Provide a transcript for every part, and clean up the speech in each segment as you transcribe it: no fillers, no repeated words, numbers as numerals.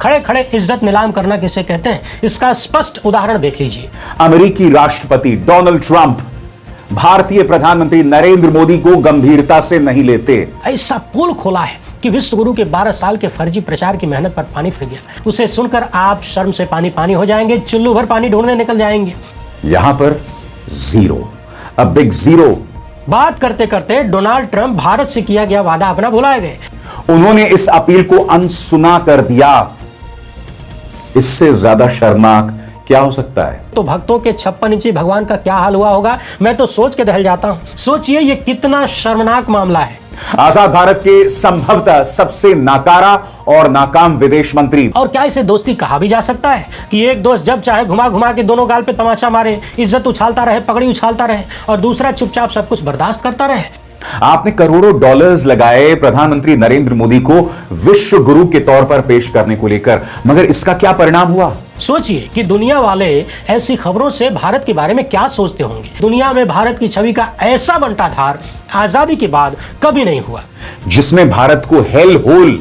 खड़े खड़े इज्जत नीलाम करना किसे कहते हैं, इसका स्पष्ट उदाहरण देख लीजिए। अमेरिकी राष्ट्रपति डोनाल्ड ट्रंप भारतीय प्रधानमंत्री नरेंद्र मोदी को गंभीरता से नहीं लेते। ऐसा पोल खोला है कि विश्व गुरु के 12 साल के फर्जी प्रचार की मेहनत पर पानी फिर गया। उसे सुनकर आप शर्म से पानी पानी हो जाएंगे, चुल्लू भर पानी ढूंढने निकल जाएंगे। यहां पर जीरो, अ बिग जीरो। बात करते करते डोनाल्ड ट्रंप भारत से किया गया वादा अपना भुलाए गए। उन्होंने इस अपील को अनसुना कर दिया। इससे ज्यादा शर्मनाक क्या हो सकता है? तो भक्तों के 56 इंची भगवान का क्या हाल हुआ होगा, मैं तो सोच के दहल जाता हूं। सोचिए ये कितना शर्मनाक मामला है। आजाद भारत के संभवतः सबसे नाकारा और नाकाम विदेश मंत्री। और क्या इसे दोस्ती कहा भी जा सकता है कि एक दोस्त जब चाहे घुमा घुमा के दोनों गाल पे तमाचा मारे, इज्जत उछालता रहे, पगड़ी उछालता रहे, और दूसरा चुपचाप सब कुछ बर्दाश्त करता रहे? आपने करोड़ों डॉलर्स लगाए प्रधानमंत्री नरेंद्र मोदी को विश्व गुरु के तौर पर पेश करने को लेकर, मगर इसका क्या परिणाम हुआ? सोचिए कि दुनिया वाले ऐसी खबरों से भारत के बारे में क्या सोचते होंगे। दुनिया में भारत की छवि का ऐसा बंटाधार आजादी के बाद कभी नहीं हुआ, जिसमें भारत को हेल होल,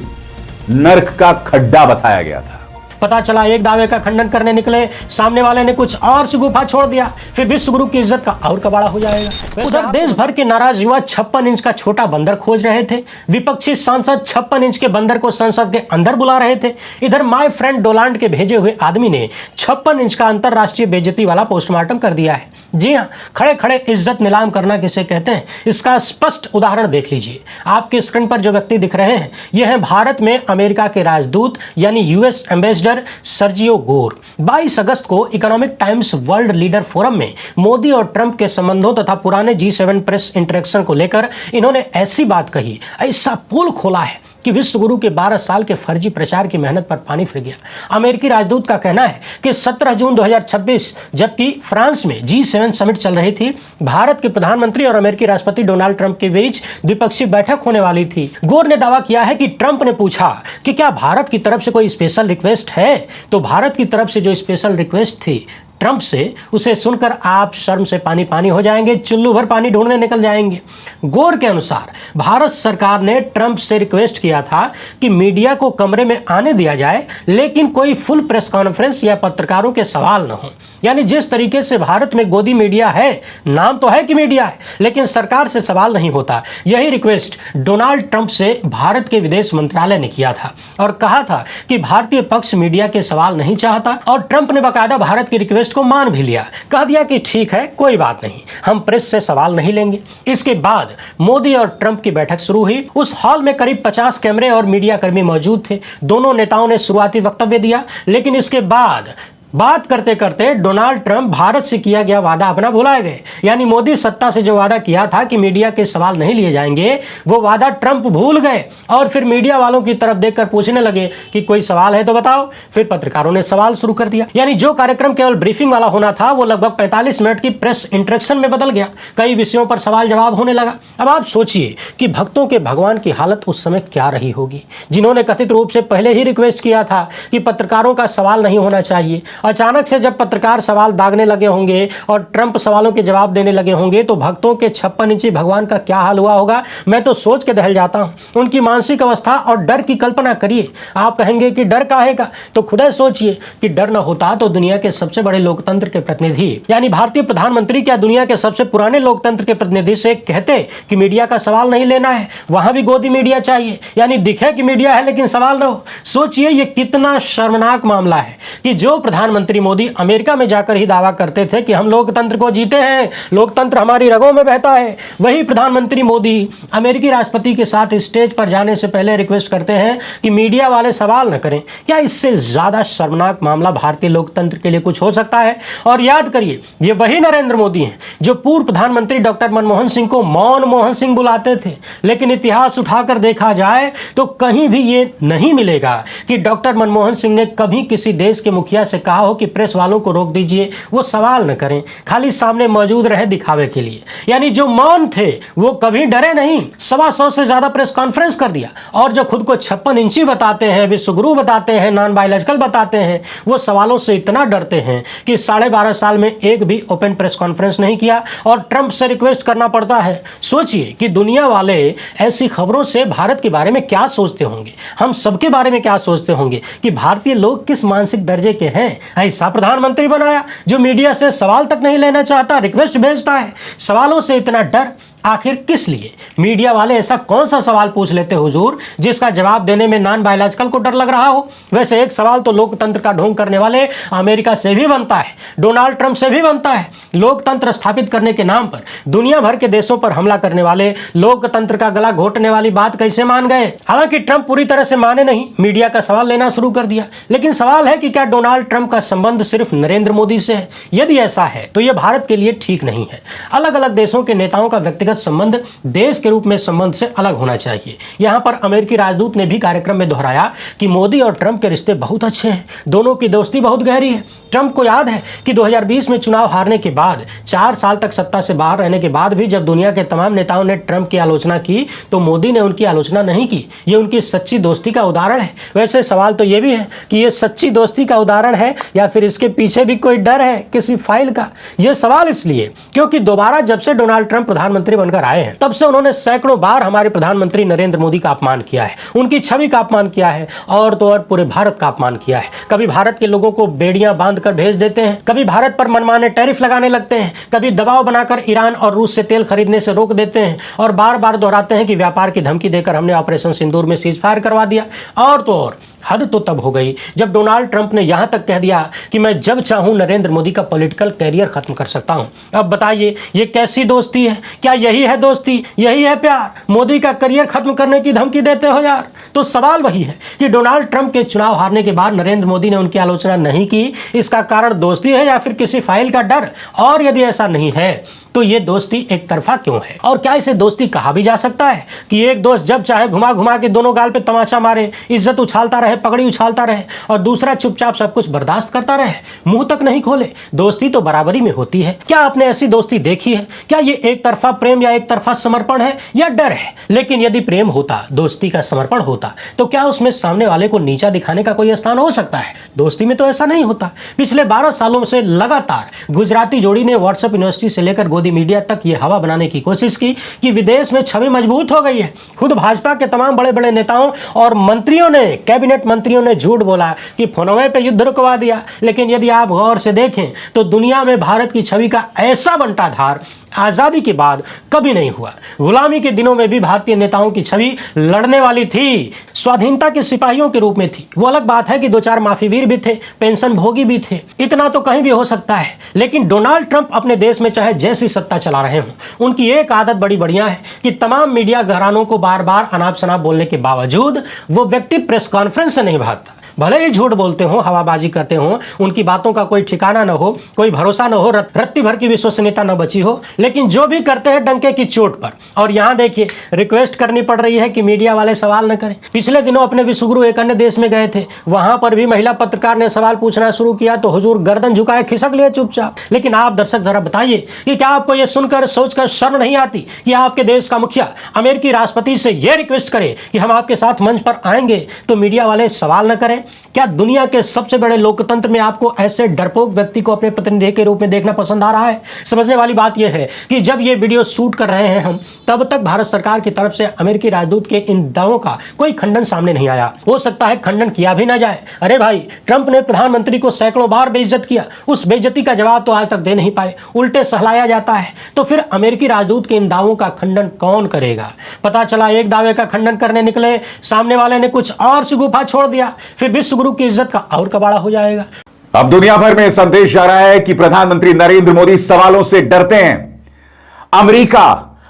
नर्क का खड्डा बताया गया था। पता चला एक दावे का खंडन करने निकले, सामने वाले ने कुछ और सी गुफा छोड़ दिया, फिर विश्व गुरु की इज्जत का और कबाड़ा हो जाएगा। उधर देश भर के नाराज युवा 56 इंच का छोटा बंदर खोज रहे थे। विपक्षी सांसद 56 इंच के बंदर को संसद के अंदर बुला रहे थे। इधर माय फ्रेंड डोनाल्ड के भेजे हुए आदमी ने 56 इंच का अंतरराष्ट्रीय बेइज्जती वाला पोस्टमार्टम कर दिया है। जी हाँ, खड़े खड़े इज्जत नीलाम करना किसे कहते हैं, इसका स्पष्ट उदाहरण देख लीजिए। आपके स्क्रीन पर जो व्यक्ति दिख रहे हैं, यह है भारत में अमेरिका के राजदूत यानी यूएस एम्बेसडर सर्जियो गोर। 22 अगस्त को economic times world leader forum में मोदी और ट्रंप के संबंधों तथा पुराने G7 प्रेस इंटरेक्शन को लेकर इन्होंने ऐसी बात कही, ऐसा पोल खोला है कि विश्व गुरु के 12 साल के फर्जी प्रचार की मेहनत पर पानी फिर गया। अमेरिकी राजदूत का कहना है कि 17 जून 2026 जबकि फ्रांस में G7 समिट चल रही थी, भारत के प्रधानमंत्री और अमेरिकी राष्ट्रपति डोनाल्ड ट्रंप के बीच द्विपक्षीय बैठक होने वाली थी। गोर ने दावा किया है कि ट्रंप ने पूछा कि क्या भारत की तरफ से कोई स्पेशल रिक्वेस्ट है, तो भारत की तरफ से जो स्पेशल रिक्वेस्ट थी ट्रंप से, उसे सुनकर आप शर्म से पानी पानी हो जाएंगे, चुल्लू भर पानी ढूंढने निकल जाएंगे। गोर के अनुसार भारत सरकार ने ट्रंप से रिक्वेस्ट किया था कि मीडिया को कमरे में आने दिया जाए, लेकिन कोई फुल प्रेस कॉन्फ्रेंस या पत्रकारों के सवाल न हो। यानी जिस तरीके से भारत में गोदी मीडिया है, नाम तो है कि मीडिया है, लेकिन सरकार से सवाल नहीं होता। यही रिक्वेस्ट डोनाल्ड ट्रंप से भारत के विदेश मंत्रालय ने किया था और कहा था कि भारतीय पक्ष मीडिया के सवाल नहीं चाहता, और ट्रंप ने बाकायदा भारत की रिक्वेस्ट को मान भी लिया। कह दिया कि ठीक है, कोई बात नहीं, हम प्रेस से सवाल नहीं लेंगे। इसके बाद मोदी और ट्रंप की बैठक शुरू हुई। उस हॉल में करीब 50 कैमरे और मीडिया कर्मी मौजूद थे। दोनों नेताओं ने शुरुआती वक्तव्य दिया, लेकिन इसके बाद बात करते करते डोनाल्ड ट्रंप भारत से किया गया वादा अपना भुलाए गए। यानी मोदी सत्ता से जो वादा किया था कि मीडिया के सवाल नहीं लिए जाएंगे, वो वादा ट्रंप भूल गए और फिर मीडिया वालों की तरफ देखकर पूछने लगे कि कोई सवाल है तो बताओ। फिर पत्रकारों ने सवाल शुरू कर दिया। यानी जो कार्यक्रम केवल ब्रीफिंग वाला होना था, वो लगभग 45 मिनट की प्रेस इंटरेक्शन में बदल गया। कई विषयों पर सवाल जवाब होने लगा। अब आप सोचिए कि भक्तों के भगवान की हालत उस समय क्या रही होगी, जिन्होंने कथित रूप से पहले ही रिक्वेस्ट किया था कि पत्रकारों का सवाल नहीं होना चाहिए। अचानक से जब पत्रकार सवाल दागने लगे होंगे और ट्रंप सवालों के जवाब देने लगे होंगे, तो भक्तों के 56 इंची भगवान का क्या हाल हुआ होगा, मैं तो सोच के दहल जाता हूं। उनकी मानसिक अवस्था और डर की कल्पना करिए। आप कहेंगे कि डर काहे का, तो खुदा सोचिए कि डर न होता तो दुनिया के सबसे बड़े लोकतंत्र के प्रतिनिधि यानी भारतीय प्रधानमंत्री क्या दुनिया के सबसे पुराने लोकतंत्र के प्रतिनिधि से कहते कि मीडिया का सवाल नहीं लेना है, वहां भी गोदी मीडिया चाहिए, यानी दिखे कि मीडिया है लेकिन सवाल न हो। सोचिए ये कितना शर्मनाक मामला है कि जो प्रधानमंत्री मोदी अमेरिका में जाकर ही दावा करते थे कि हम लोकतंत्र को जीते हैं, लोकतंत्र हमारी रगों में बहता है, वही प्रधानमंत्री मोदी अमेरिकी राष्ट्रपति के साथ स्टेज पर जाने से पहले रिक्वेस्ट करते हैं कि मीडिया वाले सवाल न करें। क्या इससे ज्यादा शर्मनाक मामला भारतीय लोकतंत्र के लिए कुछ हो सकता है? और याद करिए, ये वही नरेंद्र मोदी हैं जो पूर्व प्रधानमंत्री डॉक्टर मनमोहन सिंह को मौन मोहन सिंह बुलाते थे, लेकिन इतिहास उठाकर देखा जाए तो कहीं भी ये नहीं मिलेगा कि डॉक्टर मनमोहन सिंह ने कभी किसी देश के मुखिया से कहा रहा हो कि प्रेस वालों को रोक दीजिए, वो सवाल न करें, खाली सामने मौजूद रहे दिखावे के लिए। यानी जो मौन थे वो कभी डरे नहीं, 125 से ज्यादा प्रेस कॉन्फ्रेंस कर दिया। और जो खुद को 56 इंची बताते हैं, विश्वगुरु बताते हैं, नॉन बायोलॉजिकल बताते हैं, वो सवालों से इतना डरते हैं कि 12.5 साल में एक भी ओपन प्रेस कॉन्फ्रेंस नहीं किया और ट्रंप से रिक्वेस्ट करना पड़ता है। सोचिए कि दुनिया वाले ऐसी खबरों से भारत के बारे में क्या सोचते होंगे, हम सबके बारे में क्या सोचते होंगे कि भारतीय लोग किस मानसिक दर्जे के हैं। ऐसा प्रधानमंत्री बनाया जो मीडिया से सवाल तक नहीं लेना चाहता, रिक्वेस्ट भेजता है। सवालों से इतना डर आखिर किस लिए? मीडिया वाले ऐसा कौन सा सवाल पूछ लेते हुजूर जिसका जवाब देने में नॉन बायोलॉजिकल को डर लग रहा हो? वैसे एक सवाल तो लोकतंत्र का ढोंग करने वाले अमेरिका से भी बनता है, डोनाल्ड ट्रंप से भी बनता है। लोकतंत्र स्थापित करने के नाम पर दुनिया भर के देशों पर हमला करने वाले लोकतंत्र का गला घोटने वाली बात कैसे मान गए? हालांकि ट्रंप पूरी तरह से माने नहीं, मीडिया का सवाल लेना शुरू कर दिया। लेकिन सवाल है कि क्या डोनाल्ड ट्रंप का संबंध सिर्फ नरेंद्र मोदी से है? यदि ऐसा है तो यह भारत के लिए ठीक नहीं है। अलग अलग देशों के नेताओं का व्यक्तिगत संबंध देश के रूप में संबंध से अलग होना चाहिए। यहां पर अमेरिकी राजदूत ने भी कार्यक्रम में दोहराया कि मोदी और ट्रंप के रिश्ते बहुत अच्छे हैं, दोनों की दोस्ती बहुत गहरी है। ट्रंप को याद है कि 2020 में चुनाव हारने के बाद 4 साल तक सत्ता से बाहर रहने के बाद भी जब दुनिया के तमाम नेताओं ने ट्रंप की आलोचना की तो मोदी ने उनकी आलोचना नहीं की। ये उनकी सच्ची दोस्ती का उदाहरण है। वैसे सवाल तो ये भी है कि ये सच्ची दोस्ती का उदाहरण है या फिर इसके पीछे भी कोई डर है किसी फाइल का? यह सवाल इसलिए क्योंकि दोबारा जब से डोनाल्ड ट्रंप प्रधानमंत्री बनकर आए हैं तब से उन्होंने सैकड़ों बार हमारे प्रधानमंत्री नरेंद्र मोदी का अपमान किया है, उनकी छवि का अपमान किया है और तो और पूरे भारत का अपमान किया है। कभी भारत के लोगों को बेड़ियां बांध कर भेज देते हैं, कभी भारत पर मनमाने टैरिफ लगाने लगते हैं, कभी दबाव बनाकर ईरान और रूस से तेल खरीदने से रोक देते हैं और बार बार दोहराते हैं कि व्यापार की धमकी देकर हमने ऑपरेशन सिंदूर में सीज फायर करवा दिया। और तो और हद तो तब हो गई जब डोनाल्ड ट्रंप ने यहां तक कह दिया कि मैं जब चाहूं नरेंद्र मोदी का पॉलिटिकल कैरियर खत्म कर सकता हूं। अब बताइए ये कैसी दोस्ती है? क्या यही है दोस्ती, यही है प्यार? मोदी का करियर खत्म करने की धमकी देते हो यार। तो सवाल वही है कि डोनाल्ड ट्रंप के चुनाव हारने के बाद नरेंद्र मोदी ने उनकी आलोचना नहीं की, इसका कारण दोस्ती है या फिर किसी फाइल का डर? और यदि ऐसा नहीं है तो ये दोस्ती एक तरफा क्यों है? और क्या इसे दोस्ती कहा भी जा सकता है कि एक दोस्त जब चाहे घुमा घुमा के दोनों गाल पे तमाचा मारे, इज्जत उछालता रहे, पगड़ी उछालता रहे और दूसरा चुपचाप सब कुछ बर्दाश्त करता रहे, मुंह तक नहीं खोले? दोस्ती तो बराबरी में होती है। क्या आपने ऐसी दोस्ती देखी है? क्या ये एक तरफा प्रेम या एक तरफा समर्पण है या डर है? लेकिन यदि प्रेम होता, दोस्ती का समर्पण होता, तो क्या उसमें सामने वाले को नीचा दिखाने का कोई स्थान हो सकता है? दोस्ती में तो ऐसा नहीं होता। पिछले 12 सालों से लगातार गुजराती जोड़ी ने व्हाट्सएप यूनिवर्सिटी से लेकर गोदी मीडिया तक ये हवा बनाने की कोशिश की कि विदेश में छवि मजबूत हो गई है। खुद भाजपा के तमाम बड़े बड़े नेताओं और मंत्रियों ने, कैबिनेट मंत्रियों ने झूठ बोला कि फोनवे पे युद्ध रुकवा दिया। लेकिन यदि आप गौर से देखें तो दुनिया में भारत की छवि का ऐसा बंटाधार आजादी के बाद कभी नहीं हुआ। गुलामी के दिनों में भी भारतीय नेताओं की छवि लड़ने वाली थी, स्वाधीनता के सिपाहियों के रूप में थी। वो अलग बात है कि 2-4 माफीवीर भी थे, पेंशन भोगी भी थे, इतना तो कहीं भी हो सकता है। लेकिन डोनाल्ड ट्रंप अपने देश में चाहे जैसी सत्ता चला रहे हों, उनकी एक आदत बड़ी बढ़िया है कि तमाम मीडिया घरानों को बार बार अनाप शनाप बोलने के बावजूद वो व्यक्ति प्रेस कॉन्फ्रेंस से नहीं भागता। भले ही झूठ बोलते हो, हवाबाजी करते हो, उनकी बातों का कोई ठिकाना न हो, कोई भरोसा न हो, रत्ती भर की विश्वसनीयता न बची हो, लेकिन जो भी करते हैं डंके की चोट पर। और यहाँ देखिए रिक्वेस्ट करनी पड़ रही है कि मीडिया वाले सवाल न करें। पिछले दिनों अपने विश्वगुरु एक अन्य देश में गए थे, वहां पर भी महिला पत्रकार ने सवाल पूछना शुरू किया तो हुजूर गर्दन झुकाए खिसक लिए चुपचाप। लेकिन आप दर्शक जरा बताइए कि क्या आपको यह सुनकर सोचकर शर्म नहीं आती कि आपके देश का मुखिया अमेरिकी राष्ट्रपति से यह रिक्वेस्ट करे कि हम आपके साथ मंच पर आएंगे तो मीडिया वाले सवाल न करें? क्या दुनिया के सबसे बड़े लोकतंत्र में आपको ऐसे डरपोक व्यक्ति को अपने प्रतिनिधि के रूप में देखना पसंद आ रहा है? समझने वाली बात यह है कि जब ये वीडियो शूट कर रहे हैं हम, तब तक भारत सरकार की तरफ से अमेरिकी राजदूत के इन दावों का कोई खंडन सामने नहीं आया। हो सकता है खंडन किया भी ना जाए। अरे भाई, ट्रंप ने प्रधानमंत्री को सैकड़ों बार बेइज्जत किया, उस बेइज्जती का जवाब तो आज तक दे नहीं पाए, उल्टे सहलाया जाता है। तो फिर अमेरिकी राजदूत के इन दावों का खंडन कौन करेगा? पता चला एक दावे का खंडन करने निकले, सामने वाले ने कुछ और गुफा छोड़ दिया, फिर विश्वगुरु की इज्जत का और कबाड़ा हो जाएगा। अब दुनिया भर में संदेश जा रहा है कि प्रधानमंत्री नरेंद्र मोदी सवालों से डरते हैं। अमेरिका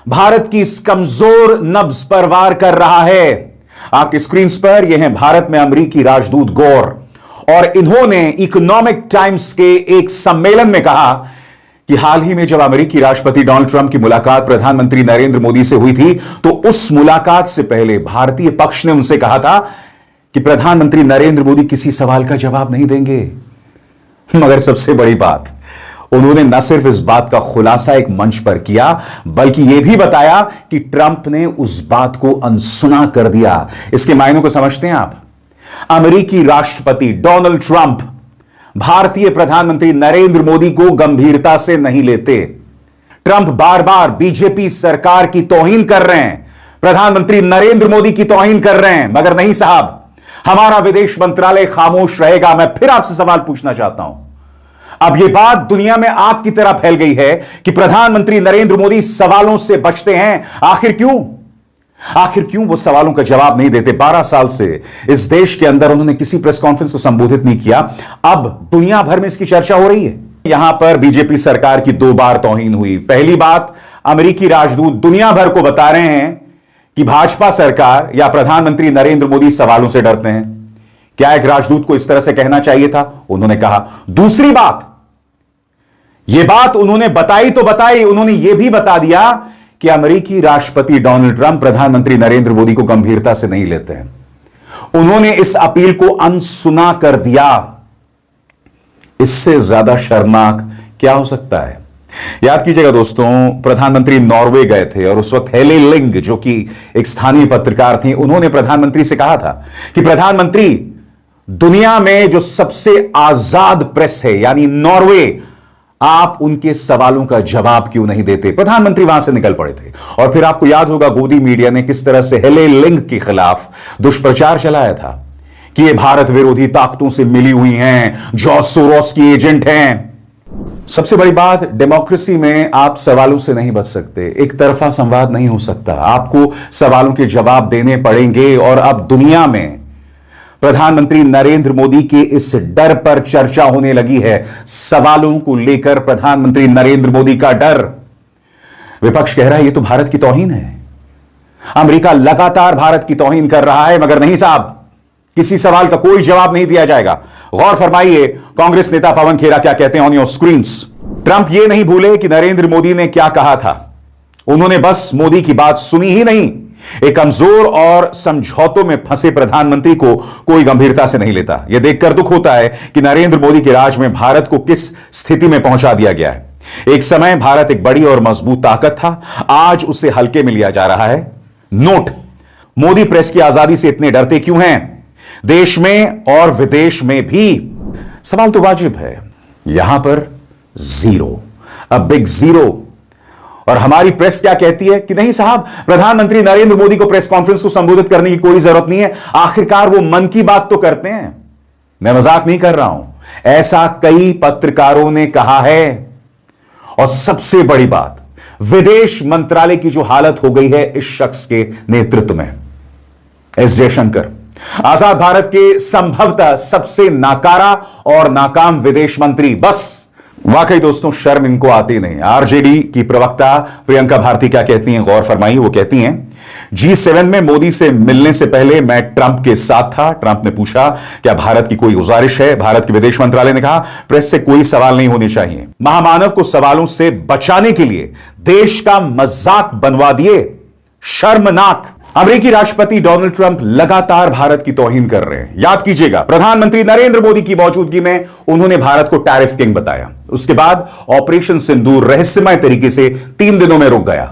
भारत की इस कमजोर नब्ज पर वार कर रहा है। आपकी स्क्रीन पर यह है भारत में अमेरिकी राजदूत गौर, और इन्होंने इकोनॉमिक टाइम्स के एक सम्मेलन में कहा कि हाल ही में जब अमेरिकी राष्ट्रपति डोनाल्ड ट्रंप की मुलाकात प्रधानमंत्री नरेंद्र मोदी से हुई थी तो उस मुलाकात से पहले भारतीय पक्ष ने उनसे कहा था कि प्रधानमंत्री नरेंद्र मोदी किसी सवाल का जवाब नहीं देंगे। मगर सबसे बड़ी बात, उन्होंने न सिर्फ इस बात का खुलासा एक मंच पर किया, बल्कि यह भी बताया कि ट्रंप ने उस बात को अनसुना कर दिया। इसके मायनों को समझते हैं आप? अमेरिकी राष्ट्रपति डोनाल्ड ट्रंप भारतीय प्रधानमंत्री नरेंद्र मोदी को गंभीरता से नहीं लेते। ट्रंप बार बार बीजेपी सरकार की तौहीन कर रहे हैं, प्रधानमंत्री नरेंद्र मोदी की तौहीन कर रहे हैं, मगर नहीं साहब, हमारा विदेश मंत्रालय खामोश रहेगा। मैं फिर आपसे सवाल पूछना चाहता हूं, अब यह बात दुनिया में आग की तरह फैल गई है कि प्रधानमंत्री नरेंद्र मोदी सवालों से बचते हैं। आखिर क्यों? आखिर क्यों वो सवालों का जवाब नहीं देते? 12 साल से इस देश के अंदर उन्होंने किसी प्रेस कॉन्फ्रेंस को संबोधित नहीं किया। अब दुनिया भर में इसकी चर्चा हो रही है। यहां पर बीजेपी सरकार की 2 बार तौहीन हुई। पहली बात, अमेरिकी राजदूत दुनिया भर को बता रहे हैं कि भाजपा सरकार या प्रधानमंत्री नरेंद्र मोदी सवालों से डरते हैं। क्या एक राजदूत को इस तरह से कहना चाहिए था? उन्होंने कहा। दूसरी बात, यह बात उन्होंने बताई तो बताई, उन्होंने यह भी बता दिया कि अमेरिकी राष्ट्रपति डोनाल्ड ट्रंप प्रधानमंत्री नरेंद्र मोदी को गंभीरता से नहीं लेते हैं। उन्होंने इस अपील को अनसुना कर दिया। इससे ज्यादा शर्मनाक क्या हो सकता है? याद कीजिएगा दोस्तों, प्रधानमंत्री नॉर्वे गए थे और उस वक्त हेले लिंग, जो कि एक स्थानीय पत्रकार थी, उन्होंने प्रधानमंत्री से कहा था कि प्रधानमंत्री, दुनिया में जो सबसे आजाद प्रेस है यानी नॉर्वे, आप उनके सवालों का जवाब क्यों नहीं देते? प्रधानमंत्री वहां से निकल पड़े थे। और फिर आपको याद होगा गोदी मीडिया ने किस तरह से हेले लिंग के खिलाफ दुष्प्रचार चलाया था कि ये भारत विरोधी ताकतों से मिली हुई हैं, जॉर्ज सोरोस की एजेंट हैं। सबसे बड़ी बात, डेमोक्रेसी में आप सवालों से नहीं बच सकते, एक तरफा संवाद नहीं हो सकता, आपको सवालों के जवाब देने पड़ेंगे। और अब दुनिया में प्रधानमंत्री नरेंद्र मोदी के इस डर पर चर्चा होने लगी है, सवालों को लेकर प्रधानमंत्री नरेंद्र मोदी का डर। विपक्ष कह रहा है ये तो भारत की तौहीन है, अमेरिका लगातार भारत की तौहीन कर रहा है, मगर नहीं साहब, किसी सवाल का कोई जवाब नहीं दिया जाएगा। गौर फरमाइए कांग्रेस नेता पवन खेरा क्या कहते हैं ऑन योर स्क्रीन्स। ट्रंप ये नहीं भूले कि नरेंद्र मोदी ने क्या कहा था, उन्होंने बस मोदी की बात सुनी ही नहीं। एक कमजोर और समझौतों में फंसे प्रधानमंत्री को कोई गंभीरता से नहीं लेता। यह देखकर दुख होता है कि नरेंद्र मोदी के राज में भारत को किस स्थिति में पहुंचा दिया गया है। एक समय भारत एक बड़ी और मजबूत ताकत था, आज उसे हल्के में लिया जा रहा है। नोट, मोदी प्रेस की आजादी से इतने डरते क्यों हैं? देश में और विदेश में भी। सवाल तो वाजिब है, यहां पर जीरो, अ बिग जीरो। और हमारी प्रेस क्या कहती है कि नहीं साहब, प्रधानमंत्री नरेंद्र मोदी को प्रेस कॉन्फ्रेंस को संबोधित करने की कोई जरूरत नहीं है, आखिरकार वो मन की बात तो करते हैं। मैं मजाक नहीं कर रहा हूं, ऐसा कई पत्रकारों ने कहा है। और सबसे बड़ी बात, विदेश मंत्रालय की जो हालत हो गई है इस शख्स के नेतृत्व में, एस जयशंकर, आजाद भारत के संभवतः सबसे नाकारा और नाकाम विदेश मंत्री। बस वाकई दोस्तों, शर्म इनको आती नहीं। आरजेडी की प्रवक्ता प्रियंका भारती क्या कहती हैं, गौर फरमाइए। वो कहती हैं, G7 में मोदी से मिलने से पहले मैं ट्रंप के साथ था। ट्रंप ने पूछा क्या भारत की कोई गुजारिश है? भारत के विदेश मंत्रालय ने कहा प्रेस से कोई सवाल नहीं होने चाहिए। महामानव को सवालों से बचाने के लिए देश का मजाक बनवा दिए, शर्मनाक। अमेरिकी राष्ट्रपति डोनाल्ड ट्रंप लगातार भारत की तौहीन कर रहे हैं। याद कीजिएगा, प्रधानमंत्री नरेंद्र मोदी की मौजूदगी में उन्होंने भारत को टैरिफ किंग बताया। उसके बाद ऑपरेशन सिंदूर रहस्यमय तरीके से 3 दिनों में रुक गया।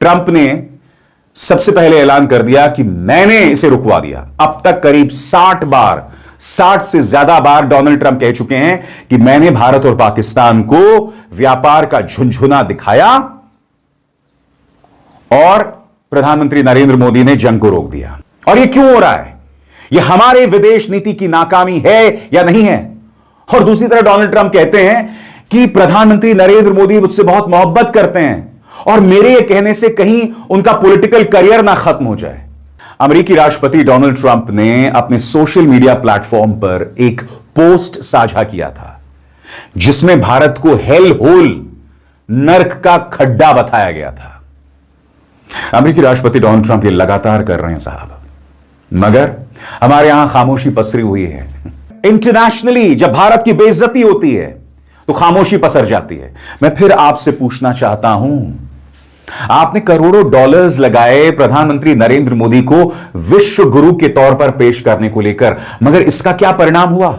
ट्रंप ने सबसे पहले ऐलान कर दिया कि मैंने इसे रुकवा दिया। अब तक करीब 60 से ज्यादा बार डोनाल्ड ट्रंप कह चुके हैं कि मैंने भारत और पाकिस्तान को व्यापार का झुनझुना दिखाया और प्रधानमंत्री नरेंद्र मोदी ने जंग को रोक दिया। और यह क्यों हो रहा है? यह हमारे विदेश नीति की नाकामी है या नहीं है? और दूसरी तरफ डोनाल्ड ट्रंप कहते हैं कि प्रधानमंत्री नरेंद्र मोदी मुझसे बहुत मोहब्बत करते हैं और मेरे यह कहने से कहीं उनका पॉलिटिकल करियर ना खत्म हो जाए। अमेरिकी राष्ट्रपति डोनाल्ड ट्रंप ने अपने सोशल मीडिया प्लेटफॉर्म पर एक पोस्ट साझा किया था जिसमें भारत को हेल होल, नर्क का खड्डा बताया गया था। अमेरिकी राष्ट्रपति डोनाल्ड ट्रंप ये लगातार कर रहे हैं साहब, मगर हमारे यहां खामोशी पसरी हुई है। इंटरनेशनली जब भारत की बेइज्जती होती है तो खामोशी पसर जाती है। मैं फिर आपसे पूछना चाहता हूं, आपने करोड़ों डॉलर्स लगाए प्रधानमंत्री नरेंद्र मोदी को विश्व गुरु के तौर पर पेश करने को लेकर, मगर इसका क्या परिणाम हुआ?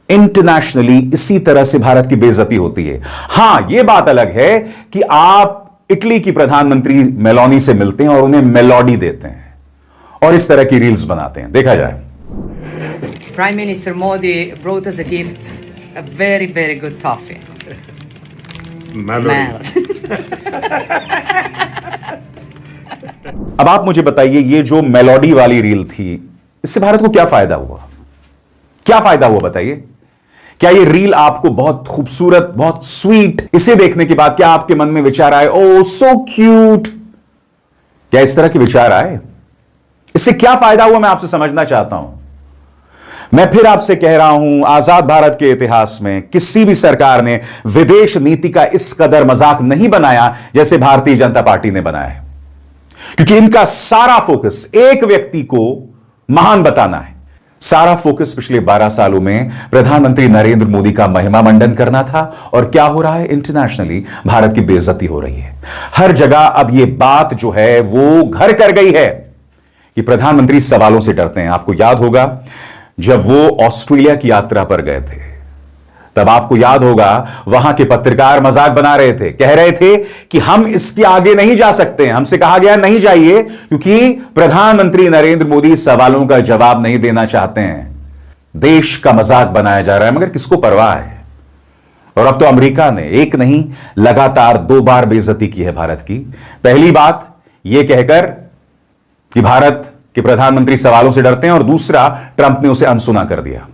इंटरनेशनली इसी तरह से भारत की बेइज्जती होती है। हां, यह बात अलग है कि आप इटली की प्रधानमंत्री मेलोनी से मिलते हैं और उन्हें मेलोडी देते हैं और इस तरह की रील्स बनाते हैं। देखा जाए। Prime Minister Modi brought us a gift, a very, very good toffee. Mel. अब आप मुझे बताइए, ये जो मेलोडी वाली रील थी, इससे भारत को क्या फायदा हुआ? क्या फायदा हुआ बताइए? क्या ये रील आपको बहुत खूबसूरत, बहुत स्वीट, इसे देखने के बाद क्या आपके मन में विचार आए, ओ सो क्यूट? क्या इस तरह के विचार आए? इससे क्या फायदा हुआ, मैं आपसे समझना चाहता हूं। मैं फिर आपसे कह रहा हूं, आजाद भारत के इतिहास में किसी भी सरकार ने विदेश नीति का इस कदर मजाक नहीं बनाया जैसे भारतीय जनता पार्टी ने बनाया है, क्योंकि इनका सारा फोकस एक व्यक्ति को महान बताना है। सारा फोकस पिछले 12 सालों में प्रधानमंत्री नरेंद्र मोदी का महिमा मंडन करना था, और क्या हो रहा है? इंटरनेशनली भारत की बेइज्जती हो रही है हर जगह। अब यह बात जो है वो घर कर गई है कि प्रधानमंत्री सवालों से डरते हैं। आपको याद होगा जब वो ऑस्ट्रेलिया की यात्रा पर गए थे, तब आपको याद होगा वहां के पत्रकार मजाक बना रहे थे, कह रहे थे कि हम इसके आगे नहीं जा सकते, हमसे कहा गया नहीं जाइए क्योंकि प्रधानमंत्री नरेंद्र मोदी सवालों का जवाब नहीं देना चाहते हैं। देश का मजाक बनाया जा रहा है, मगर किसको परवाह है? और अब तो अमेरिका ने एक नहीं लगातार 2 बार बेइज्जती की है भारत की। पहली बात यह कहकर कि भारत के प्रधानमंत्री सवालों से डरते हैं, और दूसरा, ट्रंप ने उसे अनसुना कर दिया।